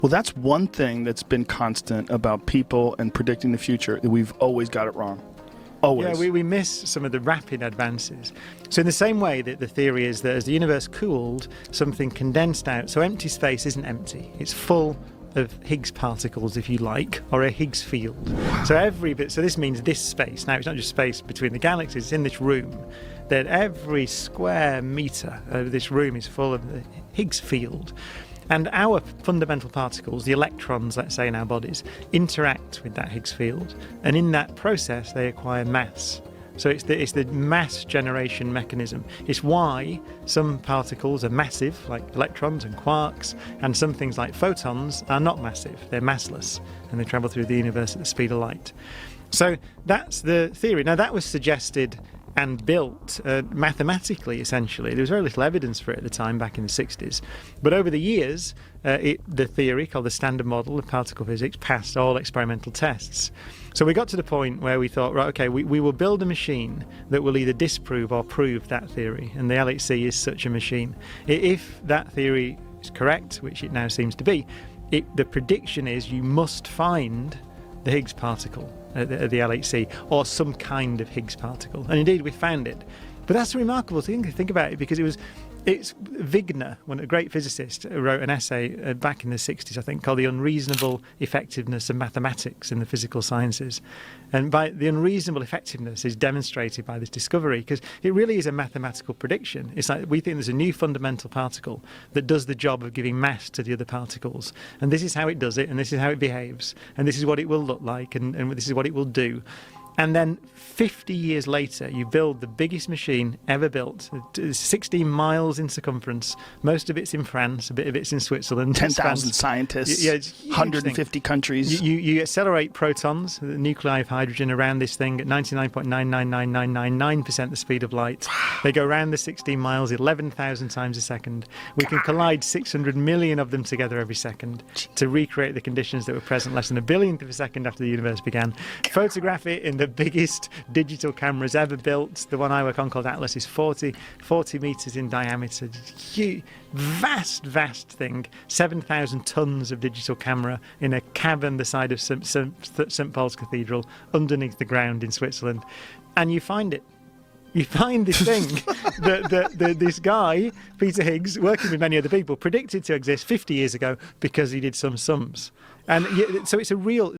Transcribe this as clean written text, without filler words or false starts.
Well, that's one thing that's been constant about people and predicting the future, that we've always got it wrong. Always. Yeah, we miss some of the rapid advances. So in the same way that the theory is that as the universe cooled, something condensed out. So empty space isn't empty. It's full of Higgs particles, if you like, or a Higgs field. So this means this space, now it's not just space between the galaxies, it's in this room, that every square metre of this room is full of the Higgs field. And our fundamental particles, the electrons, let's say, in our bodies, interact with that Higgs field. And in that process, they acquire mass. So it's the mass generation mechanism. It's why some particles are massive, like electrons and quarks, and some things like photons are not massive. They're massless, and they travel through the universe at the speed of light. So that's the theory. Now, that was suggested and built mathematically, essentially. There was very little evidence for it at the time, back in the 60s. But over the years, the theory, called the Standard Model of particle physics, passed all experimental tests. So we got to the point where we thought, right, okay, we will build a machine that will either disprove or prove that theory, and the LHC is such a machine. If that theory is correct, which it now seems to be, the prediction is you must find the Higgs particle at the LHC, or some kind of Higgs particle. And indeed, we found it. But that's a remarkable thing to think about it, because it's Wigner, a great physicist, wrote an essay back in the 60s, I think, called The Unreasonable Effectiveness of Mathematics in the Physical Sciences. And by the unreasonable effectiveness is demonstrated by this discovery, because it really is a mathematical prediction. It's like we think there's a new fundamental particle that does the job of giving mass to the other particles. And this is how it does it, and this is how it behaves, and this is what it will look like, and this is what it will do. And then 50 years later, you build the biggest machine ever built, 16 miles in circumference. Most of it's in France, a bit of it's in Switzerland. 10,000 scientists, 150 countries. You accelerate protons, the nuclei of hydrogen, around this thing at 99.999999% the speed of light. They go around the 16 miles 11,000 times a second. We can collide 600 million of them together every second to recreate the conditions that were present less than a billionth of a second after the universe began. Photograph it in the biggest digital cameras ever built. The one I work on, called Atlas, is 40 meters in diameter. Huge, vast thing. 7,000 tons of digital camera in a cavern the size of St. Paul's Cathedral underneath the ground in Switzerland. And you find it. You find this thing that this guy, Peter Higgs, working with many other people, predicted to exist 50 years ago because he did some sums. And so it's a real...